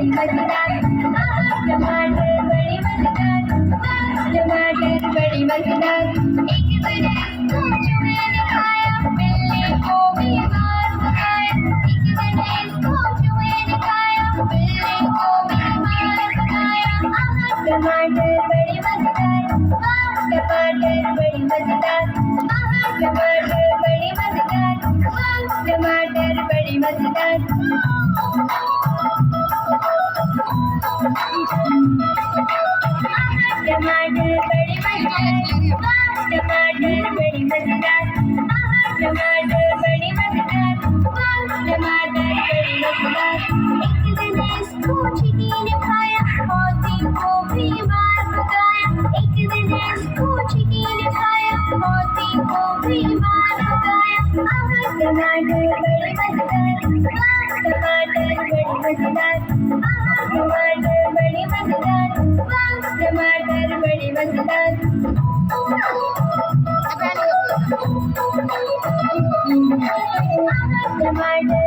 बड़ी मजेदार, टमाटर बड़ी मजेदार, टमाटर बड़ी मजेदार। एक दिन इसको चूहे ने खाया, बिल्ली को भी मार भगाया। एक दिन इसको चूहे ने खाया, बिल्ली को भी मार भगाया। टमाटर बड़ी मजेदार, टमाटर बड़ी मजेदार, टमाटर बड़ी मजेदार, टमाटर बड़ी मजेदार। टमाटर बड़ी मजेदार, टमाटर बड़ी मजेदार, टमाटर बड़ी मजेदार, टमाटर बड़ी मजेदार। एक दिन इसको चींटी ने खाया, हाथी को भी मार भगाया। एक दिन इसको चींटी ने खाया, हाथी को भी मार भगाया। टमाटर बड़ी मजेदार, टमाटर बड़ी मजेदार, टमाटर बड़ी मजेदार, टमाटर बड़ी मजेदार। टमाटर